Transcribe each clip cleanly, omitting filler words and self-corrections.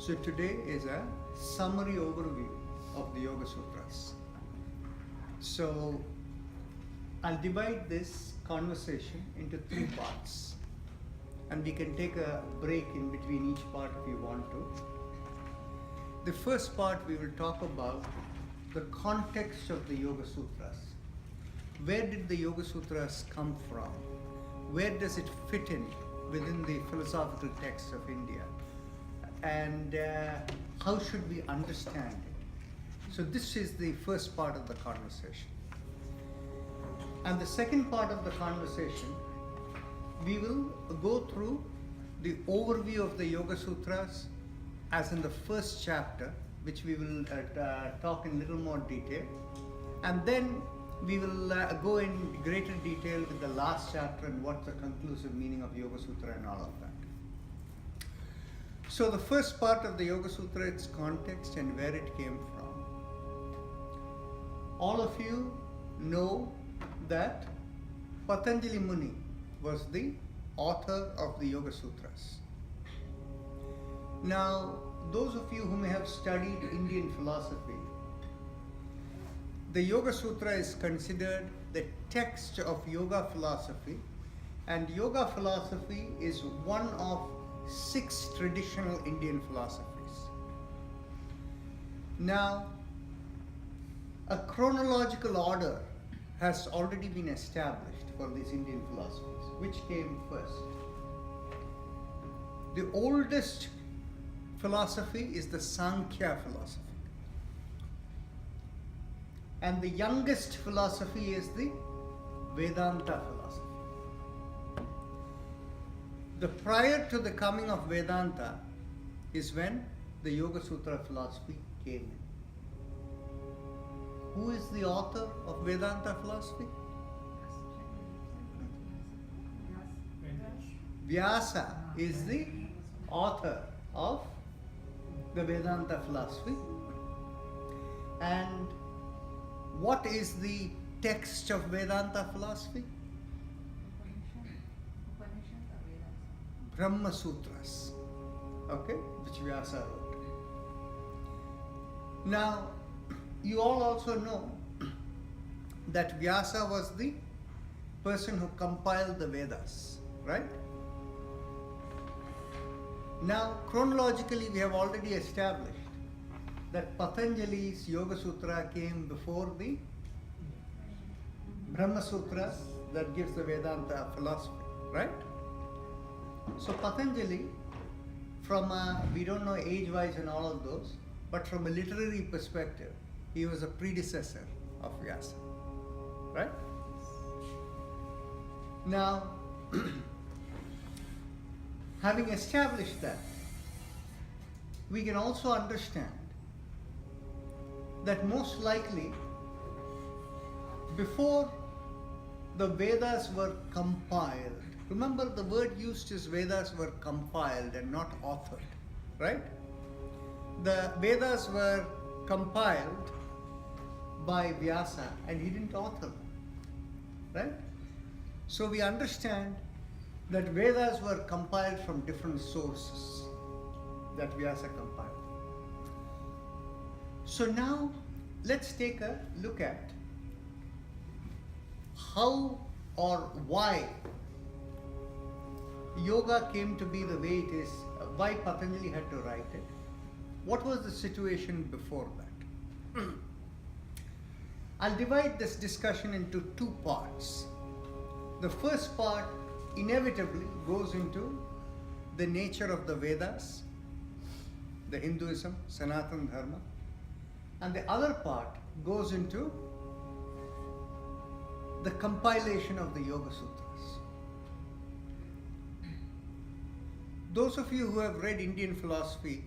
So today is a summary overview of the Yoga Sutras. So I'll divide this conversation into 3 parts, and we can take a break in between each part if you want to. The first part we will talk about the context of the Yoga Sutras. Where did the Yoga Sutras come from? Where does it fit in within the philosophical texts of India? And how should we understand it? So this is the first part of the conversation. And the second part of the conversation, we will go through the overview of the Yoga Sutras as in the first chapter, which we will talk in little more detail. And then we will go in greater detail with the last chapter and what's the conclusive meaning of Yoga Sutra and all of that. So the first part of the Yoga Sutra, its context and where it came from. All of you know that Patanjali Muni was the author of the Yoga Sutras. Now, those of you who may have studied Indian philosophy, the Yoga Sutra is considered the text of yoga philosophy, and yoga philosophy is one of 6 traditional Indian philosophies. Now, a chronological order has already been established for these Indian philosophies. Which came first? The oldest philosophy is the Sankhya philosophy. And the youngest philosophy is the Vedanta philosophy. The prior to the coming of Vedanta is when the Yoga Sutra philosophy came in. Who is the author of Vedanta philosophy? Vyasa is the author of the Vedanta philosophy. And what is the text of Vedanta philosophy? Brahma Sutras, okay, which Vyasa wrote. Now, you all also know that Vyasa was the person who compiled the Vedas, right? Now, chronologically, we have already established that Patanjali's Yoga Sutra came before the Brahma Sutras that gives the Vedanta philosophy, right? So Patanjali, from we don't know age-wise and all of those, but from a literary perspective, he was a predecessor of Vyasa, right? Now, having established that, we can also understand that most likely, before the Vedas were compiled, remember the word used is Vedas were compiled and not authored, right? The Vedas were compiled by Vyasa and he didn't author them, right? So we understand that Vedas were compiled from different sources that Vyasa compiled. So now let's take a look at how or why yoga came to be the way it is, why Patanjali had to write it. What was the situation before that? I'll divide this discussion into 2 parts. The first part inevitably goes into the nature of the Vedas, the Hinduism, Sanatana Dharma, and the other part goes into the compilation of the Yoga Sutras. Those of you who have read Indian philosophy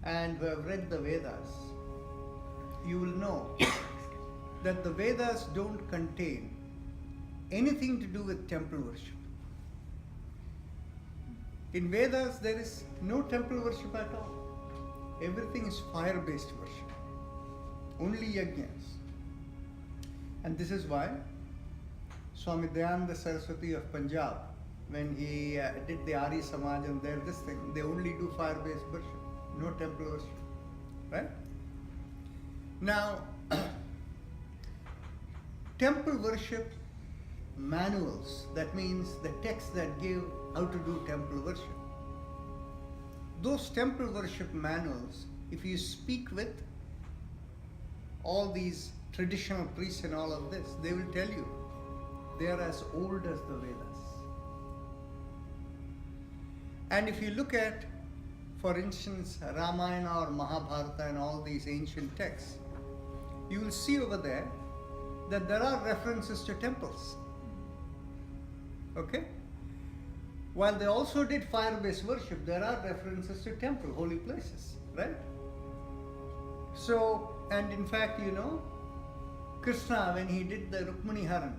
and who have read the Vedas, you will know that the Vedas don't contain anything to do with temple worship. In Vedas, there is no temple worship at all. Everything is fire-based worship. Only yajnas. And this is why Swami Dayananda Saraswati of Punjab, when he did the Arya Samaj and there this thing, they only do fire-based worship, no temple worship. Right? Now, temple worship manuals, that means the texts that give how to do temple worship. Those temple worship manuals, if you speak with all these traditional priests and all of this, they will tell you they are as old as the Vedas. And if you look at, for instance, Ramayana or Mahabharata and all these ancient texts, you will see over there that there are references to temples. Okay? While they also did fire-based worship, there are references to temple, holy places, right? So, and in fact, you know, Krishna, when he did the Rukmani Haran,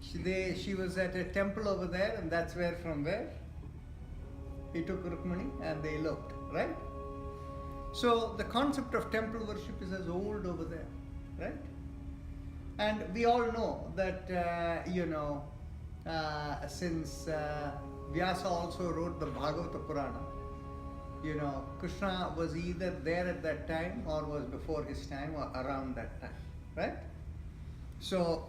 she was at a temple over there, and that's where, from where he took Rukmani and they eloped, right? So the concept of temple worship is as old over there, right? And we all know that, since Vyasa also wrote the Bhagavata Purana, you know, Krishna was either there at that time or was before his time or around that time, right? So,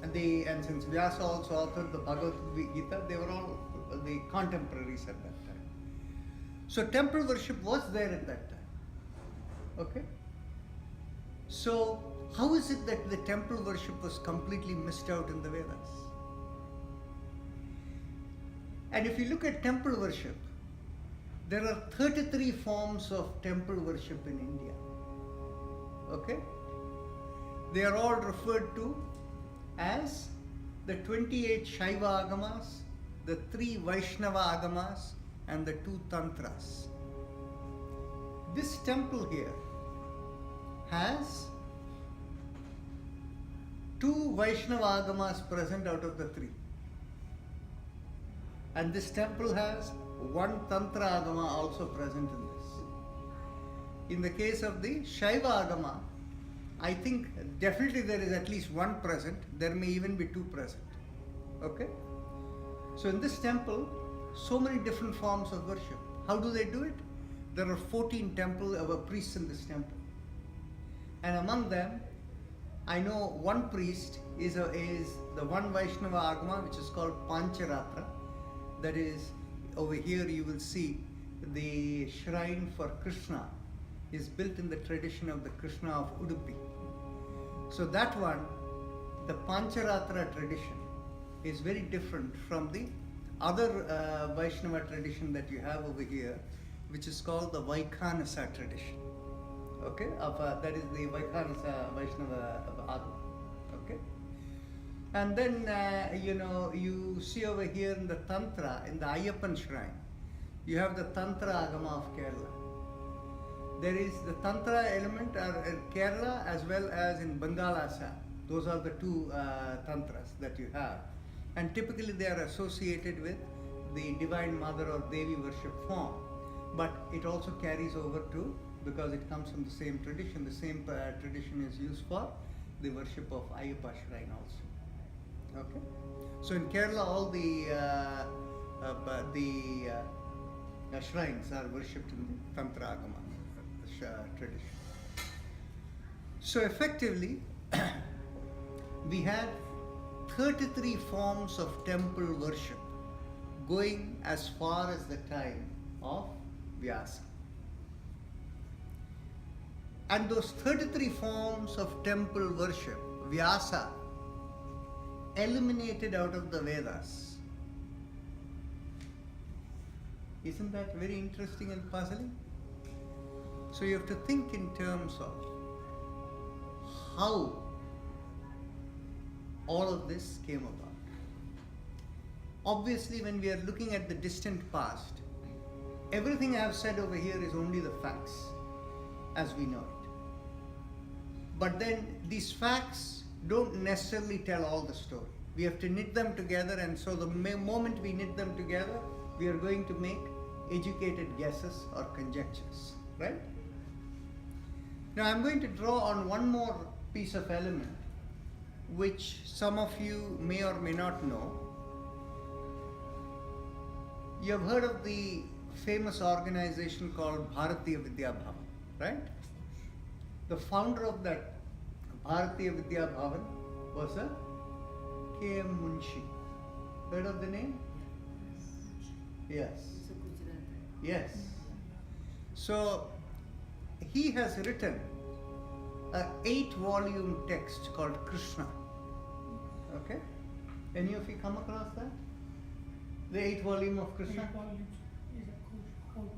and since Vyasa also authored the Bhagavad Gita, they were all the contemporaries at that time. So temple worship was there at that time, okay? So how is it that the temple worship was completely missed out in the Vedas? And if you look at temple worship, there are 33 forms of temple worship in India. Okay? They are all referred to as the 28 Shaiva Agamas, the 3 Vaishnava Agamas, and the 2 Tantras. This temple here has 2 Vaishnava Agamas present out of the 3. And this temple has 1 Tantra Agama also present in this. In the case of the Shaiva Agama, I think definitely there is at least 1 present. There may even be 2 present. Okay? So in this temple, so many different forms of worship. How do they do it? There are 14 priests in this temple. And among them, I know one priest is the one Vaishnava Agama, which is called Pancharatra. That is, over here you will see the shrine for Krishna is built in the tradition of the Krishna of Udupi. So that one, the Pancharatra tradition, is very different from the other Vaishnava tradition that you have over here, which is called the Vaikhanasa tradition. Okay, that is the Vaikhanasa Vaishnava Agama. Okay, and then you see over here in the Tantra, in the Ayyappan shrine, you have the Tantra Agama of Kerala. There is the Tantra element in Kerala as well as in Bengal, Assam. Those are the 2 Tantras that you have. And typically they are associated with the Divine Mother or Devi worship form. But it also carries over to, because it comes from the same tradition, the same tradition is used for the worship of Ayyappa shrine also. Okay? So in Kerala, all the shrines are worshipped in the Tantra Agama tradition. So effectively, we had 33 forms of temple worship going as far as the time of Vyasa. And those 33 forms of temple worship, Vyasa eliminated out of the Vedas. Isn't that very interesting and puzzling? So you have to think in terms of how all of this came about. Obviously, when we are looking at the distant past, everything I have said over here is only the facts as we know it. But then these facts don't necessarily tell all the story. We have to knit them together, and so the moment we knit them together, we are going to make educated guesses or conjectures, right? Now I'm going to draw on one more piece of element which some of you may or may not know. You have heard of the famous organization called Bharatiya Vidya Bhavan, right? The founder of that Bharatiya Vidya Bhavan was a K.M. Munshi. Heard of the name? Yes. Yes. So he has written an 8-volume text called Krishna. Okay? Any of you come across that? The 8-volume of Krishna? 8 volumes is called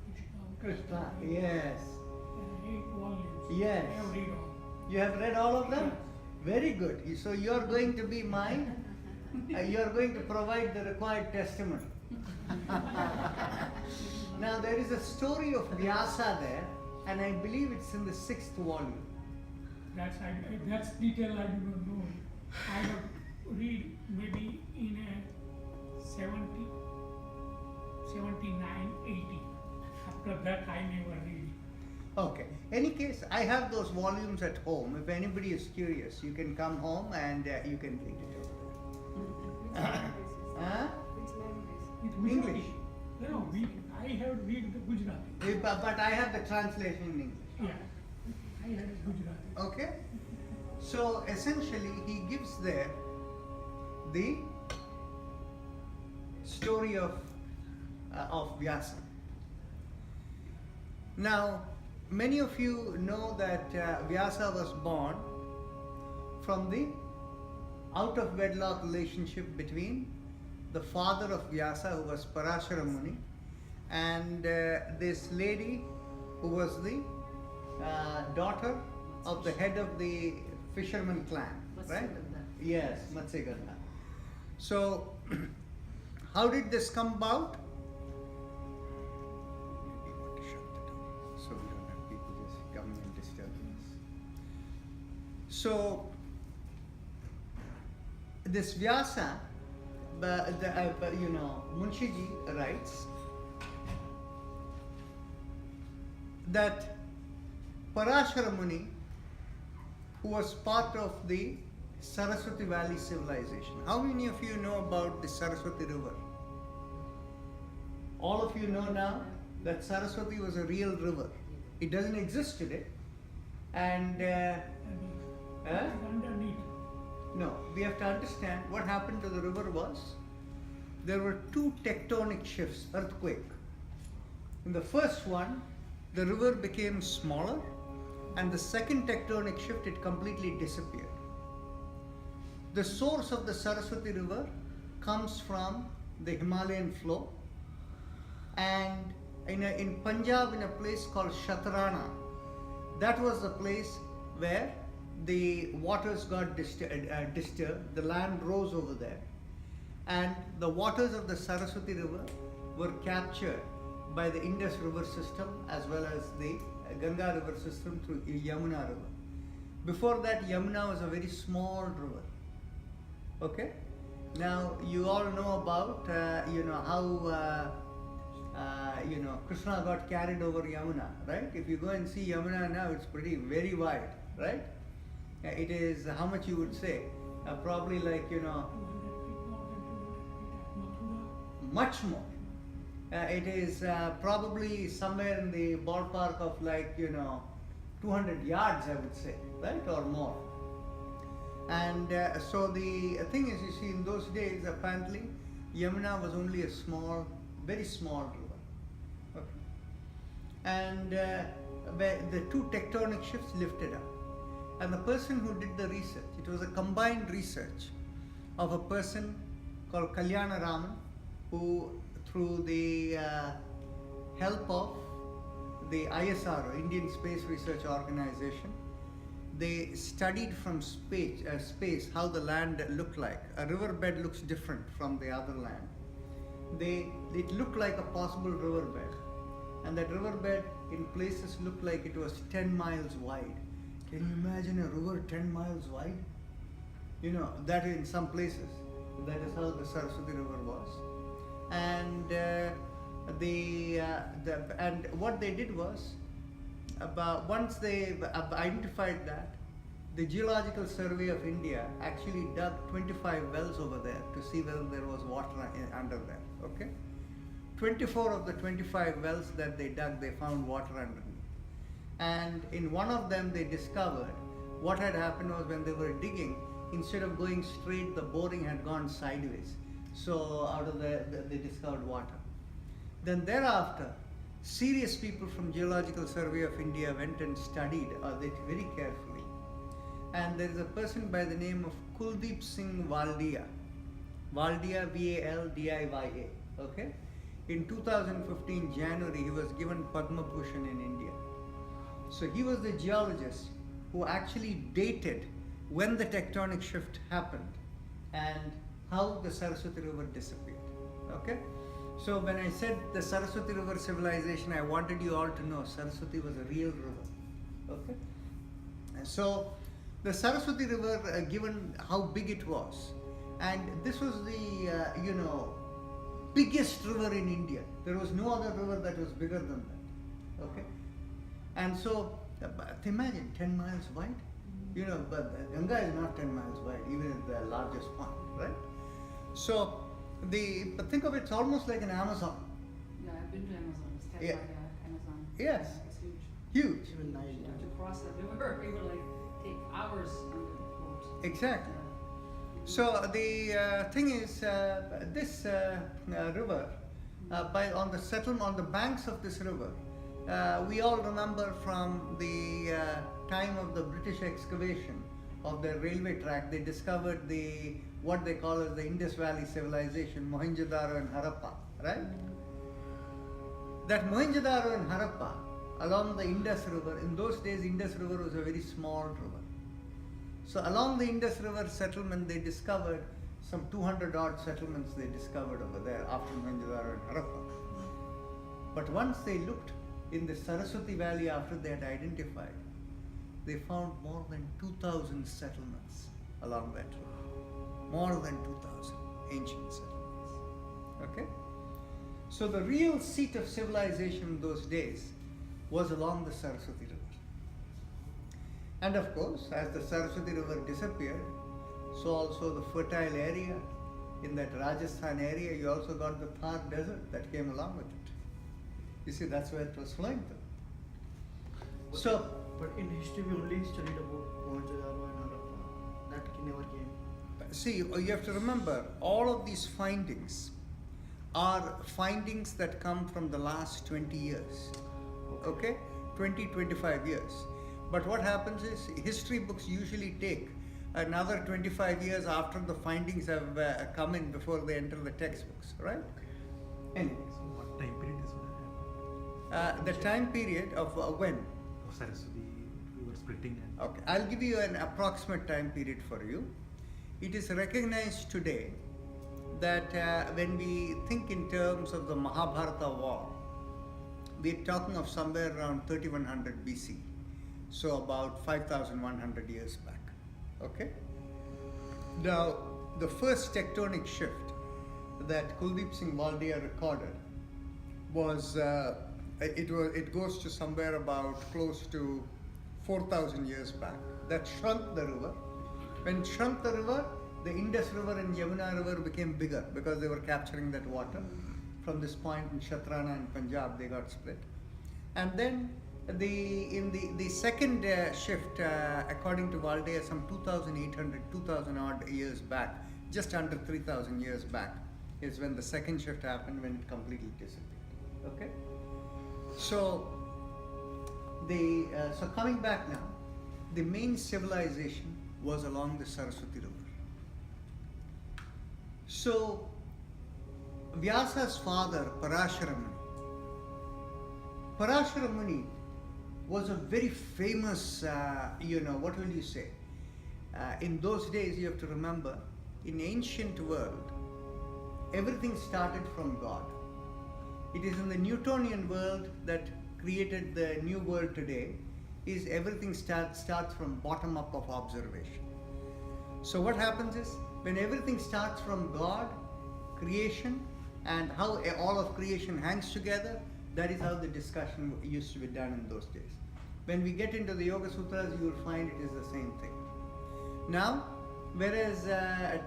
Krishna. Krishna, yes. 8 volumes. Yes. I have read all. You have read all of them? Very good. So you are going to be mine. You are going to provide the required testimony. Now there is a story of Vyasa there, and I believe it's in the 6th volume. That's detail I do not know. I have read maybe in a 70, 79, 80. After that I never read. Okay. Any case, I have those volumes at home. If anybody is curious, you can come home and you can read it over there. Huh? It's English. No, I have read the Gujarati. But I have the translation in English. Yeah, I have Gujarati. Okay? So essentially he gives there the story of Vyasa. Now, many of you know that Vyasa was born from the out of wedlock relationship between the father of Vyasa, who was Parashara Muni, and this lady who was the daughter of the head of the fisherman clan, right? Yes, Matsyagandha. So, how did this come about? So we don't have people just coming and disturbing us. So, this Vyasa, Munshiji writes that Parashara Muni, who was part of the Saraswati Valley civilization. How many of you know about the Saraswati River? All of you know now that Saraswati was a real river. It doesn't exist today. And Underneath. no, we have to understand what happened to the river was there were 2 tectonic shifts, earthquake. In the first one, the river became smaller, and the second tectonic shift, it completely disappeared. The source of the Saraswati River comes from the Himalayan flow, and in Punjab, in a place called Shatrana, that was the place where the waters got disturbed, the land rose over there, and the waters of the Saraswati River were captured by the Indus River system as well as the Ganga River system through Yamuna River. Before that, Yamuna was a very small river. Okay? Now, you all know about, how Krishna got carried over Yamuna, right? If you go and see Yamuna now, it's very wide, right? It is, how much you would say? Probably like, much more. It is probably somewhere in the ballpark of like, 200 yards, I would say, right? Or more. And so the thing is, you see, in those days, apparently, Yamuna was only a small, very small river. Okay. And the 2 tectonic shifts lifted up. And the person who did the research, it was a combined research of a person called Kalyana Raman, who through the help of the ISRO, Indian Space Research Organization, they studied from space how the land looked like. A riverbed looks different from the other land. It looked like a possible riverbed, and that riverbed in places looked like it was 10 miles wide. Can you imagine a river 10 miles wide? You know, that in some places, that is how the Saraswati River was. And and what they did was, once they identified that, the Geological Survey of India actually dug 25 wells over there to see whether there was water under there. Okay, 24 of the 25 wells that they dug, they found water underneath. And in one of them, they discovered what had happened was, when they were digging, instead of going straight, the boring had gone sideways. So out of there, they discovered water. Then thereafter, serious people from Geological Survey of India went and studied it very carefully. And there is a person by the name of Kuldeep Singh Valdia, Valdia, okay? In 2015 January, he was given Padma Bhushan in India. So he was the geologist who actually dated when the tectonic shift happened and how the Saraswati River disappeared, okay? So when I said the Saraswati River civilization, I wanted you all to know Saraswati was a real river, okay? And so the Saraswati River, given how big it was, and this was the, biggest river in India. There was no other river that was bigger than that, okay? And so, imagine 10 miles wide, but Ganga is not 10 miles wide, even at the largest point, right? So, but think of it, it's almost like an Amazon. Yeah, I've been to Amazon. It's kind Yeah. of like Amazon. Yes. It's huge. Huge. Even Nile. To cross that river, it would take hours on the boat. Exactly. So the thing is, this river, on the banks of this river, we all remember from the time of the British excavation of the railway track, they discovered what they call as the Indus Valley civilization, Mohenjo-daro and Harappa, right? That Mohenjo-daro and Harappa, along the Indus River, in those days Indus River was a very small river. So along the Indus River settlement, they discovered some 200 odd settlements they discovered over there after Mohenjo-daro and Harappa. But once they looked in the Saraswati Valley after they had identified, they found more than 2,000 settlements along that river. More than 2,000 ancient settlements. Okay? So the real seat of civilization in those days was along the Saraswati River. And of course, as the Saraswati River disappeared, so also the fertile area in that Rajasthan area, you also got the Thar desert that came along with it. You see, that's where it was flowing through. So, but in history, we only studied about Mohenjo-daro and Harappa. That never came. see, you have to remember, all of these findings are findings that come from the last 20 years. Okay? 20, 25 years. But what happens is, history books usually take another 25 years after the findings have come in before they enter the textbooks, right? Anyway. So what time period is that? The time period of when? Oh, Saraswati, we were splitting and... Okay, I'll give you an approximate time period for you. It is recognized today that when we think in terms of the Mahabharata war, we're talking of somewhere around 3100 BC. So about 5,100 years back. Okay? Now, the first tectonic shift that Kuldeep Singh Valdia recorded was, it goes to somewhere about close to 4,000 years back. That shrunk the river. When it shrunk the river, the Indus River and Yamuna River became bigger because they were capturing that water. From this point in Kshatrana and Punjab, they got split. And then the second shift, according to Valdia, some 2,000 odd years back, just under 3,000 years back, is when the second shift happened, when it completely disappeared. Okay? So, so coming back now, the main civilization was along the Saraswati River. So Vyasa's father, Parashara Muni was a very famous, what will you say? In those days, you have to remember, in ancient world, everything started from God. It is in the Newtonian world that created the new world today. Is everything starts from bottom up of observation. So what happens is, when everything starts from God, creation, and how all of creation hangs together, that is how the discussion used to be done in those days. When we get into the Yoga Sutras, you will find it is the same thing. Now, whereas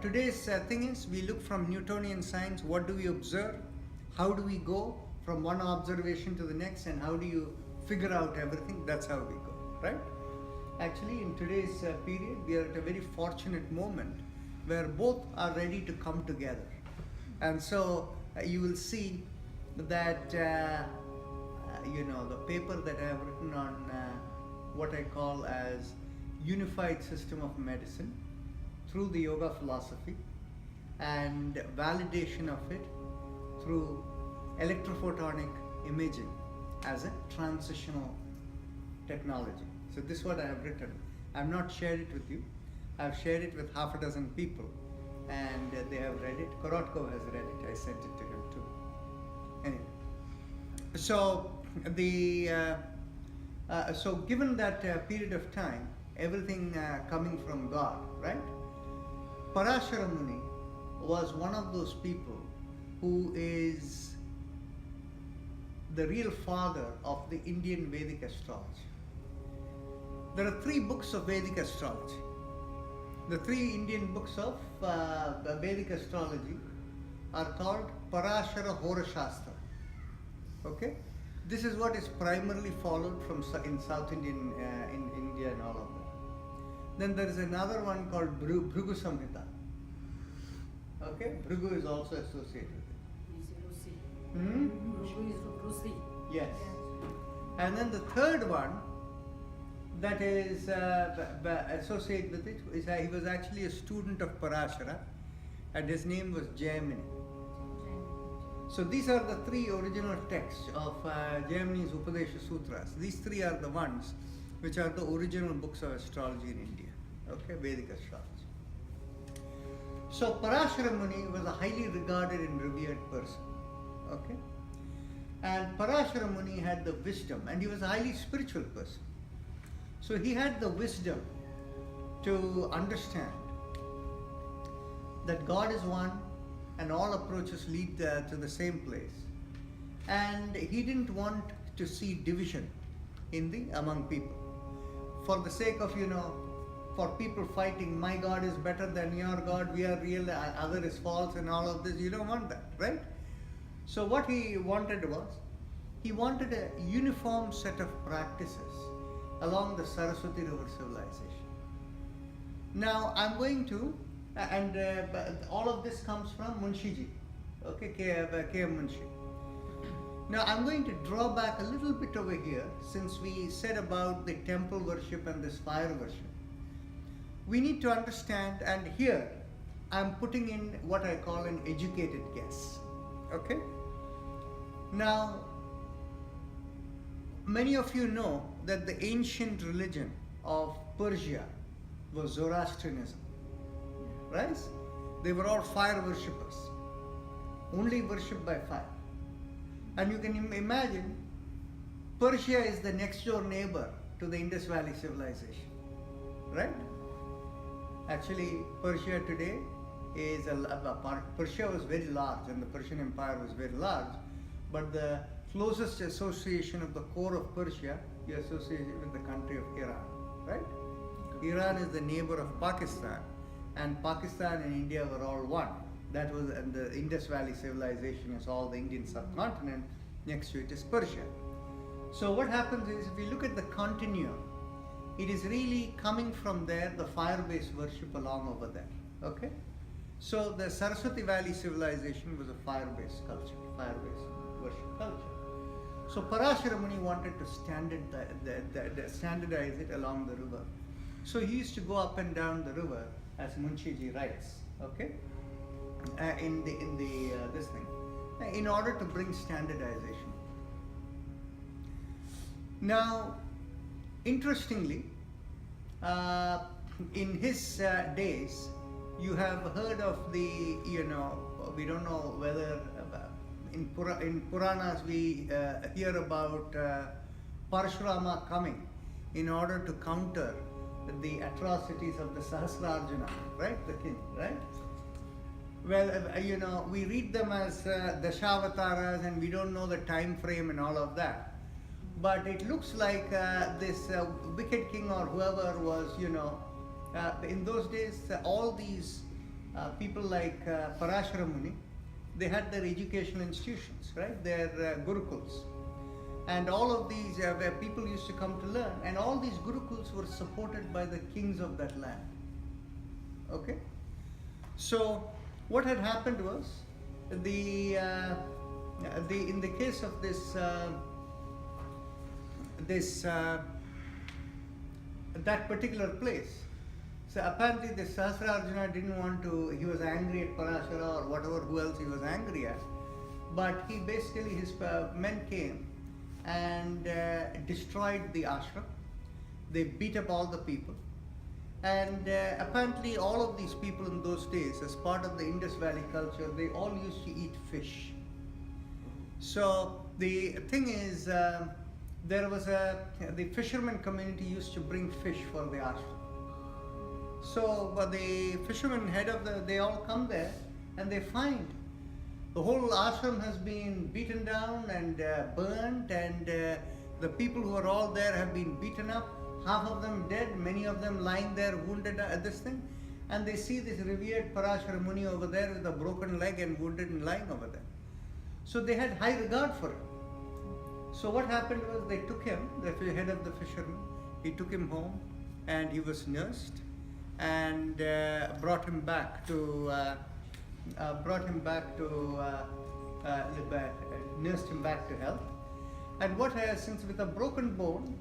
today's thing is, we look from Newtonian science, what do we observe? How do we go from one observation to the next, and how do you figure out everything? That's how we go, right? Actually, in today's period, we are at a very fortunate moment where both are ready to come together. And so you will see that, the paper that I have written on what I call as unified system of medicine through the yoga philosophy and validation of it through electrophotonic imaging as a transitional technology. So this is what I have written. I have not shared it with you. I have shared it with half a dozen people, and they have read it. Korotkov has read it. I sent it to him too. Anyway, so so given that period of time, everything coming from God, right? Parashara Muni was one of those people who is the real father of the Indian Vedic astrology. There are 3 books of Vedic astrology. The 3 Indian books of Vedic astrology are called Parashara Hora Shastra. Okay? This is what is primarily followed in South Indian, in India and all of that. Then there is another one called Bhrigu Samhita. Okay? Bhrigu is also associated with it. Yes. And then the third one that is associated with it is he was actually a student of Parashara, and his name was Jayamini. So these are the 3 original texts of Jayamini's Upadesha Sutras. These 3 are the ones which are the original books of astrology in India. Okay, Vedic astrology. So Parashara Muni was a highly regarded and revered person. Okay? And Parashara Muni had the wisdom, and he was a highly spiritual person. So he had the wisdom to understand that God is one and all approaches lead to the same place. And he didn't want to see division among people. For the sake of, for people fighting, my God is better than your God, we are real, other is false, and all of this, you don't want that, right? So what he wanted was, he wanted a uniform set of practices along the Saraswati River civilization. Now I'm going to, all of this comes from Munshiji, okay, K.M. Munshi. Now I'm going to draw back a little bit over here, since we said about the temple worship and this fire worship. We need to understand, and here I'm putting in what I call an educated guess, okay? Now, many of you know that the ancient religion of Persia was Zoroastrianism, right? They were all fire worshippers, only worshipped by fire. And you can imagine, Persia is the next door neighbor to the Indus Valley civilization, right? Actually, Persia today is Persia was very large, and the Persian Empire was very large, but the closest association of the core of Persia, you associate it with the country of Iran, right? Iran is the neighbor of Pakistan, and Pakistan and India were all one. That was, and the Indus Valley civilization is all the Indian subcontinent. Next to it is Persia. So what happens is, if we look at the continuum, it is really coming from there, the fire-based worship along over there. Okay? So the Saraswati Valley civilization was a fire-based culture, fire-based worship culture. So Parashara Muni wanted to standardize it along the river. So he used to go up and down the river, as Munshiji writes. Okay? this thing, in order to bring standardization. Now, interestingly, in his days, you have heard of the, we don't know whether in Puranas we hear about Parashurama coming in order to counter the atrocities of the Sahasrarjuna, right? The king, right? Well, we read them as Dashavataras and we don't know the time frame and all of that. But it looks like this wicked king or whoever was, in those days, all these people like Parashara Muni, they had their educational institutions, right? Their gurukuls. And all of these where people used to come to learn, and all these gurukuls were supported by the kings of that land. Okay? So, what had happened was, in the case of that particular place, so apparently the Sahasrarjuna didn't want to, he was angry at Parashara or whatever, who else he was angry at, but he basically, his men came and destroyed the ashram. They beat up all the people, and apparently all of these people in those days, as part of the Indus Valley culture, they all used to eat fish. So the thing is, there was the fisherman community used to bring fish for the ashram. So the fishermen they all come there and they find the whole ashram has been beaten down and burnt, and the people who are all there have been beaten up, half of them dead, many of them lying there wounded at this thing, and they see this revered Parashara Muni over there with a broken leg and wounded and lying over there. So they had high regard for him. So what happened was they took him, the head of the fishermen, he took him home and he was nursed and brought him back to nursed him back to health. And what has, since with a broken bone,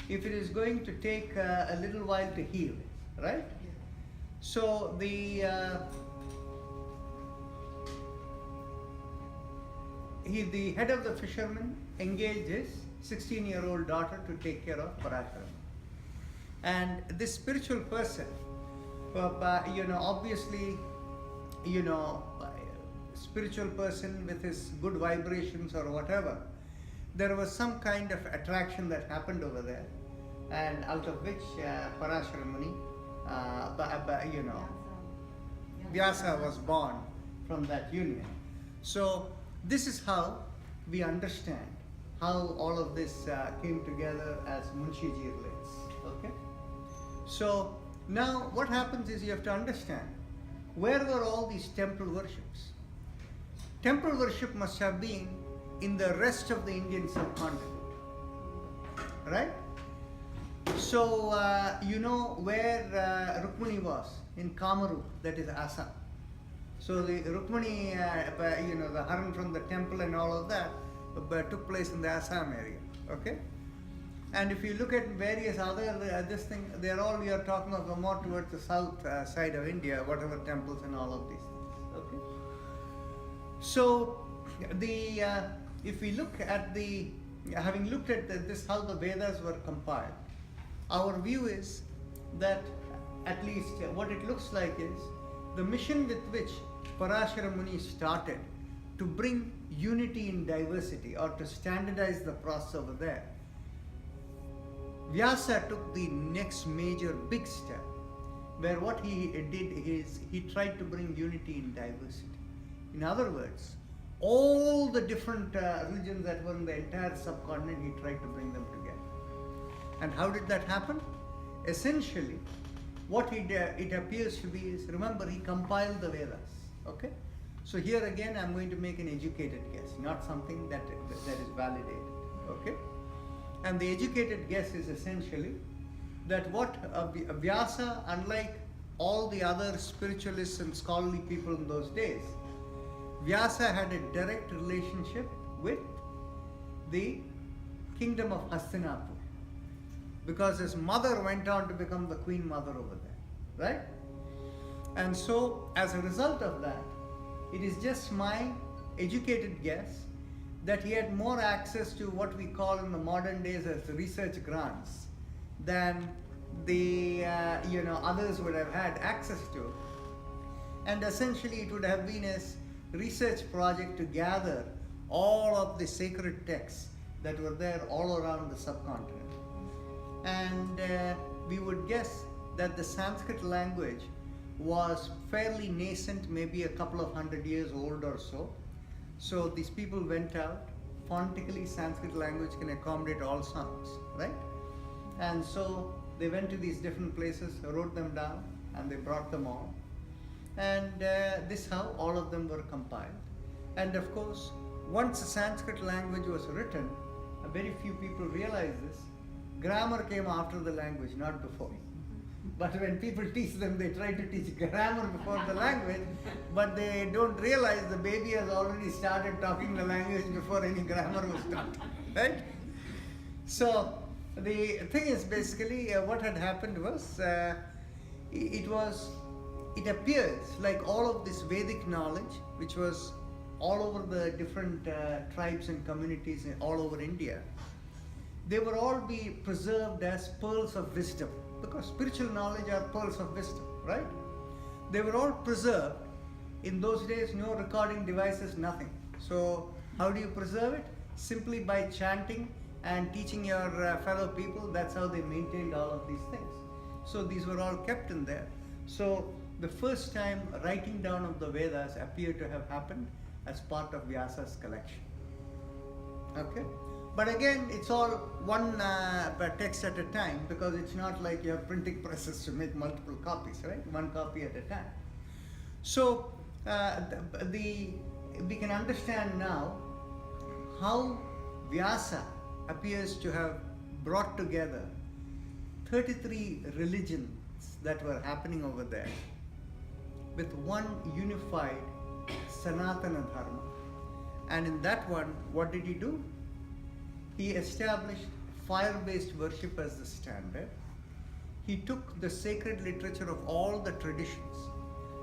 if it is going to take a little while to heal, right? So the head of the fishermen engaged his 16-year-old daughter to take care of Parashara. And this spiritual person, obviously, spiritual person with his good vibrations or whatever, there was some kind of attraction that happened over there, and out of which Parashara Muni, Vyasa was born from that union. So this is how we understand how all of this came together as Munshiji relates. Okay? So now what happens is you have to understand, where were all these temple worships? Temple worship must have been in the rest of the Indian subcontinent, right? So where Rukmini was, in Kamarup, that is Assam. So the Rukmini, the Haran from the temple and all of that took place in the Assam area, okay? And if you look at various other, we are talking of more towards the south side of India, whatever temples and all of these things, okay? So if we look at having looked at this, how the Vedas were compiled, our view is that, at least what it looks like is, the mission with which Parashara Muni started to bring unity in diversity, or to standardize the process over there, Vyasa took the next major big step, where what he did is he tried to bring unity in diversity. In other words, all the different religions that were in the entire subcontinent, he tried to bring them together. And how did that happen? Essentially, what it appears to be is, remember, he compiled the Vedas, okay? So here again, I'm going to make an educated guess, not something that is validated, okay? And the educated guess is essentially that what Vyasa, unlike all the other spiritualists and scholarly people in those days, Vyasa had a direct relationship with the kingdom of Hastinapur, because his mother went on to become the queen mother over there, right? And so, as a result of that, it is just my educated guess that he had more access to what we call in the modern days as research grants than the others would have had access to. And essentially it would have been a research project to gather all of the sacred texts that were there all around the subcontinent. And we would guess that the Sanskrit language was fairly nascent, maybe a couple of 100 years old or so. So these people went out. Phonetically, Sanskrit language can accommodate all sounds, right? And so they went to these different places, wrote them down, and they brought them all. And this how all of them were compiled. And of course, once the Sanskrit language was written, very few people realized this. Grammar came after the language, not before. But when people teach them, they try to teach grammar before the language, but they don't realize the baby has already started talking the language before any grammar was taught, right? So the thing is basically what had happened was, it appears like all of this Vedic knowledge, which was all over the different tribes and communities all over India, they were all be preserved as pearls of wisdom, because spiritual knowledge are pearls of wisdom, right? They were all preserved. In those days, no recording devices, nothing. So how do you preserve it? Simply by chanting and teaching your fellow people. That's how they maintained all of these things. So these were all kept in there. So the first time writing down of the Vedas appeared to have happened as part of Vyasa's collection. Okay? But again, it's all one text at a time, because it's not like you have printing presses to make multiple copies, right? One copy at a time. So we can understand now how Vyasa appears to have brought together 33 religions that were happening over there with one unified Sanatana Dharma. And in that one, what did he do? He established fire-based worship as the standard. He took the sacred literature of all the traditions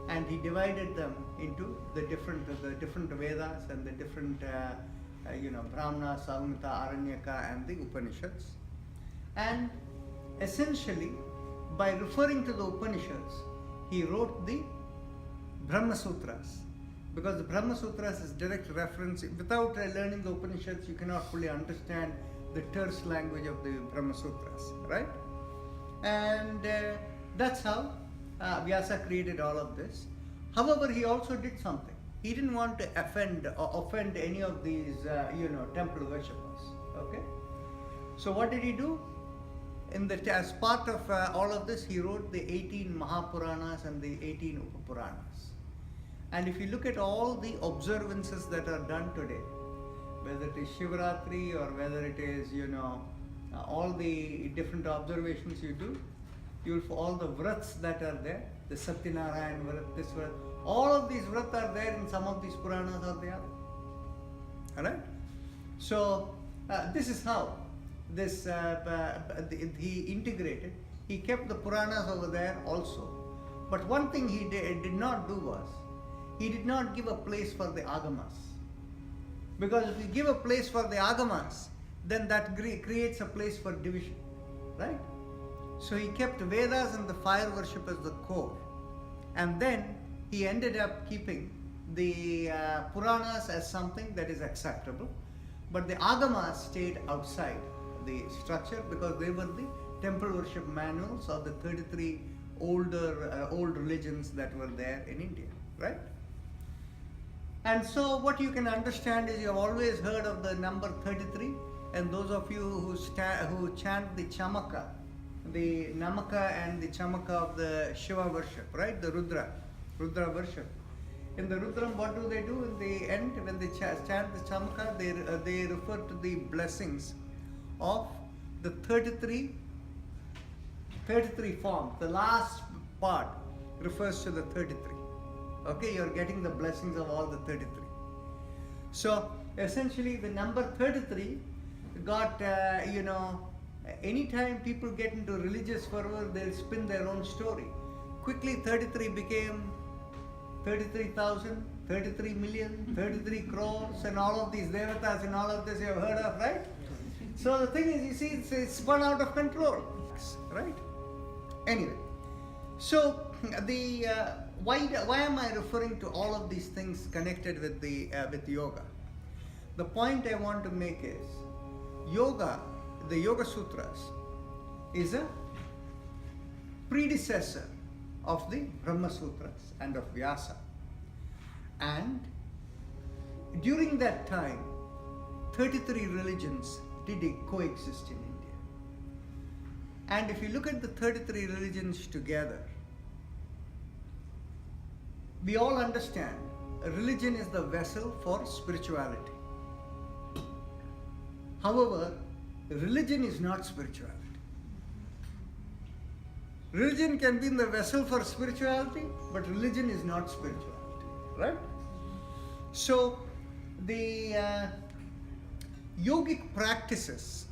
and he divided them into the different Vedas and the different Brahmana, Samhita, Aranyaka and the Upanishads. And essentially, by referring to the Upanishads, he wrote the Brahma Sutras. Because the Brahma Sutras is direct reference. Without learning the Upanishads, you cannot fully understand the terse language of the Brahma Sutras, right? And that's how Vyasa created all of this. However, he also did something. He didn't want to offend any of these, temple worshippers. Okay. So what did he do? As part of all of this, he wrote the 18 Mahapuranas and the 18 Upapuranas. And if you look at all the observances that are done today, whether it is Shivratri or whether it is, all the different observations you do, you'll for all the vrats that are there, the Satyanarayan vrat, this vrat, all of these vrats are there in some of these Puranas or the other. Alright? So, this is how this he integrated. He kept the Puranas over there also. But one thing he did not do was, he did not give a place for the Agamas. Because if you give a place for the Agamas, then that creates a place for division, right? So he kept Vedas and the fire worship as the core. And then he ended up keeping the Puranas as something that is acceptable. But the Agamas stayed outside the structure because they were the temple worship manuals of the 33 old religions that were there in India, right? And so what you can understand is, you have always heard of the number 33, and those of you who chant the Chamaka, the Namaka and the Chamaka of the Shiva worship, right? The Rudra worship. In the Rudram, what do? In the end, when they chant the Chamaka, they refer to the blessings of the 33 forms. The last part refers to the 33. Okay, you're getting the blessings of all the 33. So essentially the number 33 got, anytime people get into religious fervor, they'll spin their own story. Quickly 33 became 33,000, 33 million, 33 crores, and all of these devatas and all of this you have heard of, right? So the thing is, you see, it's spun out of control, right? Anyway, so the why am I referring to all of these things connected with yoga? The point I want to make is yoga, the Yoga Sutras, is a predecessor of the Brahma Sutras and of Vyasa. And during that time, 33 religions did coexist in India. And if you look at the 33 religions together, we all understand religion is the vessel for spirituality. However, religion is not spirituality. Religion can be in the vessel for spirituality, but religion is not spirituality, right? So, the yogic practices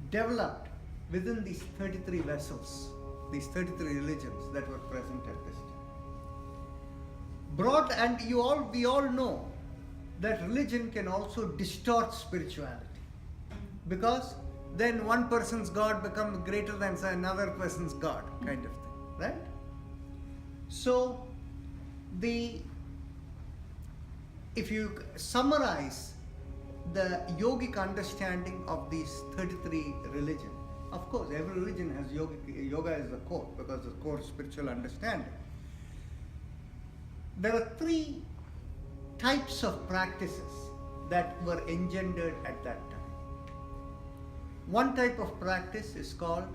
developed within these 33 vessels, these 33 religions that were present at this time. Broad, and we all know that religion can also distort spirituality, because then one person's God becomes greater than another person's God, kind of thing, right? So, if you summarize the yogic understanding of these 33 religions, of course, every religion has yoga is the core, because the core spiritual understanding. There are 3 types of practices that were engendered at that time. One type of practice is called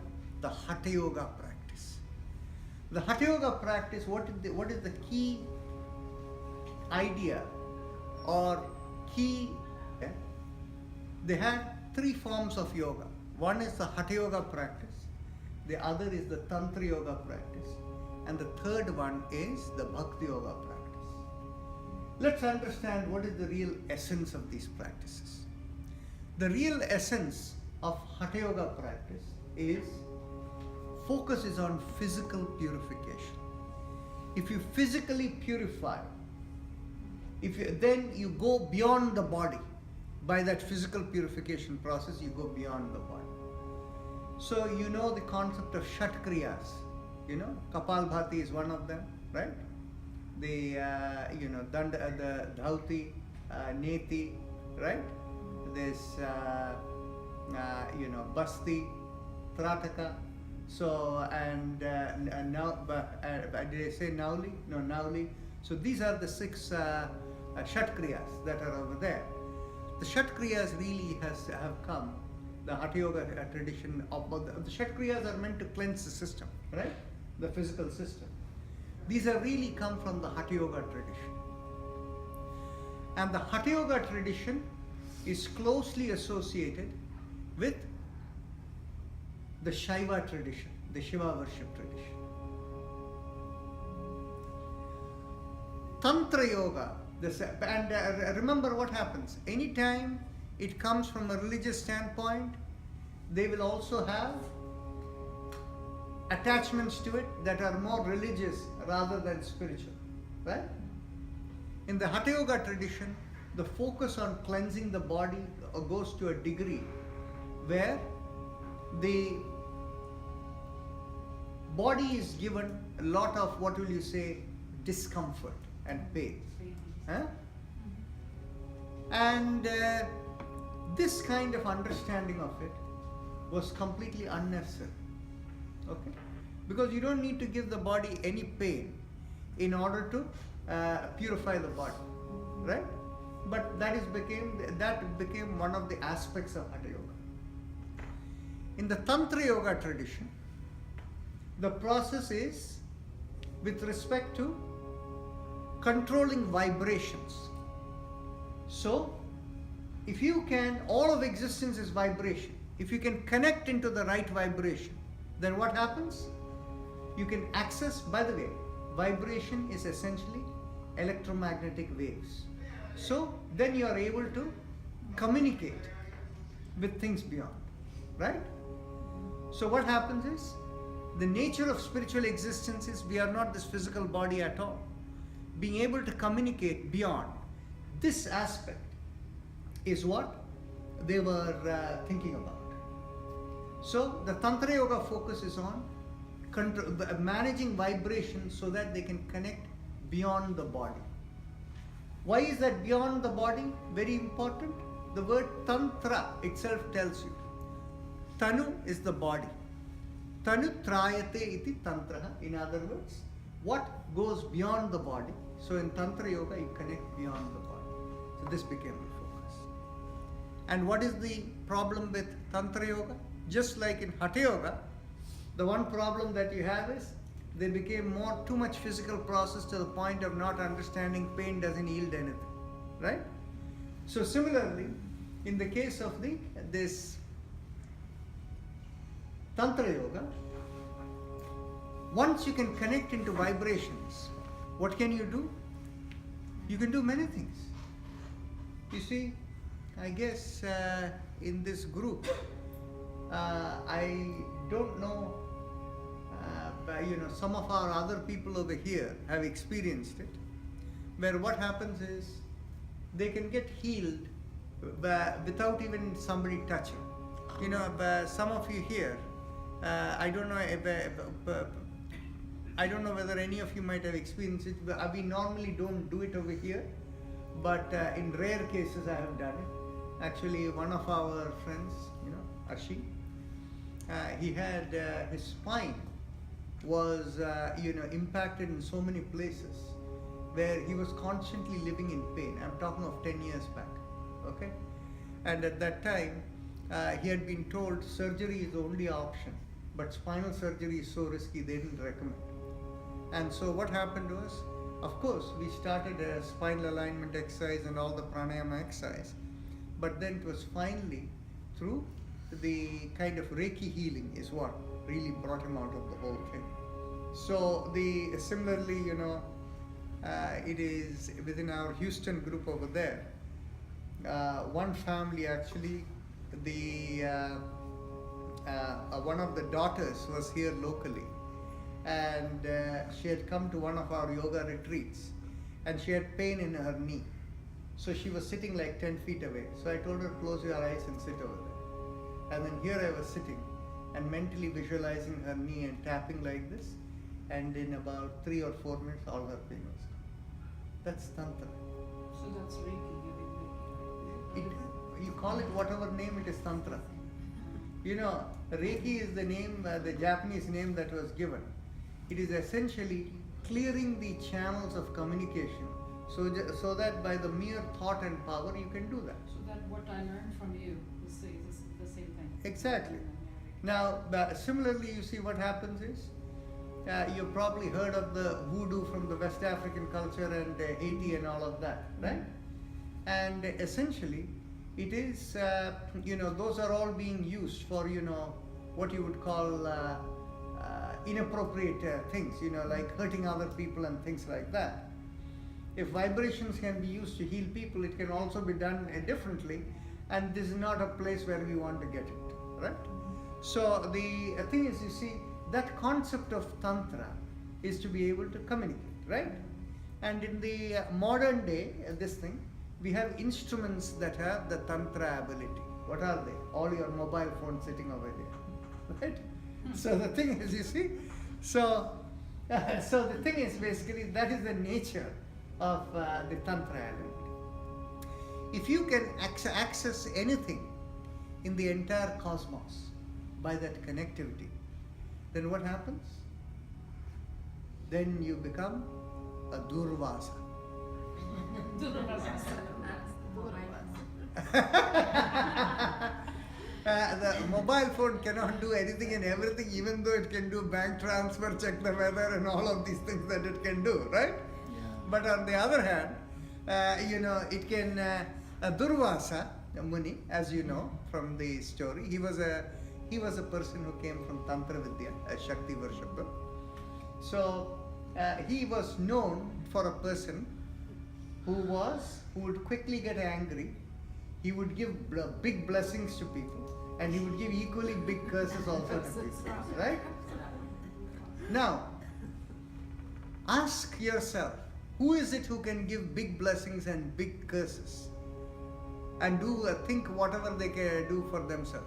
the Hatha Yoga practice. The Hatha Yoga practice, what is the key idea or key? They had 3 forms of yoga. One is the Hatha Yoga practice, the other is the Tantra Yoga practice, and the third one is the Bhakti Yoga practice. Let's understand what is the real essence of these practices. The real essence of Hatha Yoga practice focus is on physical purification. If you physically purify, then you go beyond the body. By that physical purification process, you go beyond the body. So you know the concept of Shat Kriyas. You know, Kapalbhati is one of them, right? The Danda, the Dhauti, Neti, right? This Basti, Trataka. So now, did I say Nauli? No, Nauli. So these are the 6 Shat Kriyas that are over there. The Shat Kriyas really have come. The Hatha Yoga tradition the Shat Kriyas are meant to cleanse the system, right? The physical system. These have really come from the Hatha Yoga tradition. And the Hatha Yoga tradition is closely associated with the Shaiva tradition, the Shiva worship tradition. Tantra Yoga, remember what happens. Anytime it comes from a religious standpoint, they will also have attachments to it that are more religious rather than spiritual, right? In the Hatha Yoga tradition, the focus on cleansing the body goes to a degree where the body is given a lot of, what will you say, discomfort and pain. Huh? And this kind of understanding of it was completely unnecessary. Okay? Because you don't need to give the body any pain in order to purify the body, right? But that became one of the aspects of Hatha Yoga. In the Tantra Yoga tradition, the process is with respect to controlling vibrations. So, if you can, all of existence is vibration. If you can connect into the right vibration, then what happens? You can access, by the way, vibration is essentially electromagnetic waves. So, then you are able to communicate with things beyond, right? So what happens is, the nature of spiritual existence is we are not this physical body at all. being able to communicate beyond. This aspect is what they were thinking about. So the Tantra Yoga focuses on managing vibration so that they can connect beyond the body. Why is that beyond the body very important? The word Tantra itself tells you. Tanu is the body. Tanu trayate iti tantraha. In other words, what goes beyond the body. So in Tantra Yoga, you connect beyond the body. So this became the focus. And what is the problem with Tantra Yoga? Just like in Hatha Yoga, the one problem that you have is they became too much physical process to the point of not understanding pain doesn't yield anything, right? So similarly, in the case of this Tantra Yoga, once you can connect into vibrations, what can you do? You can do many things. You see, I guess in this group, I don't know, some of our other people over here have experienced it, where what happens is they can get healed without even somebody touching. Some of you here, I don't know whether any of you might have experienced it. We normally don't do it over here, but in rare cases I have done it. Actually, one of our friends, Ashi, he had his spine was impacted in so many places where he was constantly living in pain. I'm talking of 10 years back, okay? And at that time, he had been told surgery is the only option, but spinal surgery is so risky, they didn't recommend. And so what happened was, of course, we started a spinal alignment exercise and all the pranayama exercise, but then it was finally through the kind of Reiki healing is what really brought him out of the whole thing. So similarly, it is within our Houston group over there. One family actually, one of the daughters was here locally, and she had come to one of our yoga retreats, and she had pain in her knee. So she was sitting like 10 feet away. So I told her, close your eyes and sit over there. And then here I was sitting and mentally visualizing her knee and tapping like this. And in about 3 or 4 minutes, all her pain was gone. That's Tantra. So that's Reiki, giving Reiki. You call it whatever name, it is Tantra. Reiki is the name, the Japanese name that was given. It is essentially clearing the channels of communication so that by the mere thought and power you can do that. So that what I learned from you is the same thing. Exactly. Now, similarly, you see what happens is, you've probably heard of the voodoo from the West African culture and Haiti and all of that, right? And essentially, it is, those are all being used for, what you would call inappropriate things, like hurting other people and things like that. If vibrations can be used to heal people, it can also be done differently, and this is not a place where we want to get it, right? So the thing is, you see, that concept of Tantra is to be able to communicate, right? And in the modern day, we have instruments that have the Tantra ability. What are they? All your mobile phones sitting over here, right? So the thing is, you see, so the thing is basically that is the nature of the Tantra element. If you can access anything in the entire cosmos by that connectivity, then what happens? Then you become a Durvasa. The mobile phone cannot do anything and everything, even though it can do bank transfer, check the weather, and all of these things that it can do, right? Yeah. But on the other hand, it can. Durvasa Muni, as you know from the story, he was a person who came from Tantra Vidya, a Shakti worshipper. So he was known for a person who would quickly get angry. He would give big blessings to people, and he would give equally big curses also to people, right? Now, ask yourself, Who is it who can give big blessings and big curses and do think whatever they can do for themselves?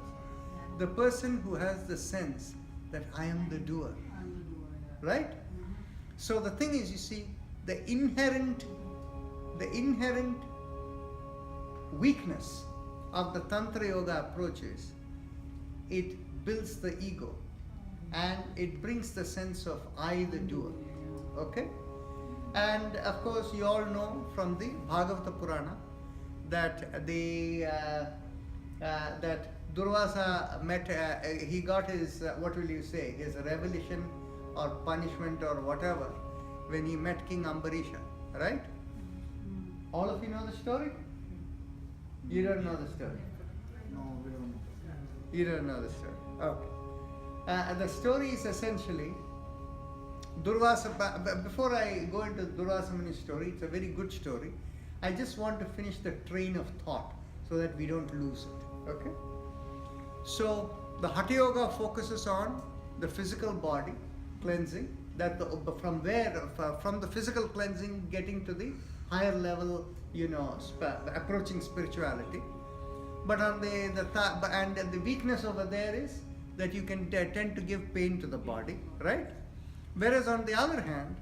The person who has the sense that I am the doer, right? So the thing is, you see, the inherent weakness of the Tantra Yoga approach is it builds the ego and it brings the sense of I the doer. Okay? And of course, you all know from the Bhagavata Purana that that Durvasa met, he got his, what will you say, his revelation or punishment or whatever when he met King Ambarisha, right? All of you know the story? You don't know the story? No, we don't know. You don't know the story. Okay. The story is essentially Durvasa. Before I go into Durvasa Muni's story, it's a very good story. I just want to finish the train of thought so that we don't lose it. Okay? So the Hatha Yoga focuses on the physical body cleansing. That from the physical cleansing, getting to the higher level, approaching spirituality. But on the weakness over there is that you can tend to give pain to the body, right? Whereas on the other hand,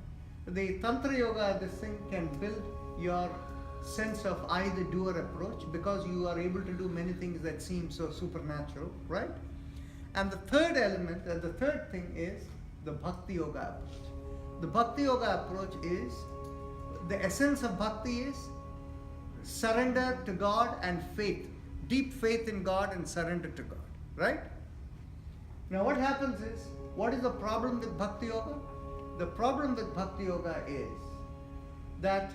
the Tantra Yoga, this thing can build your sense of I the doer approach, because you are able to do many things that seem so supernatural, right? And the third element, the third thing is the Bhakti Yoga approach. The Bhakti Yoga approach is, the essence of Bhakti is surrender to God and faith, deep faith in God and surrender to God, right? Now what happens is, what is the problem with Bhakti Yoga? The problem with Bhakti Yoga is that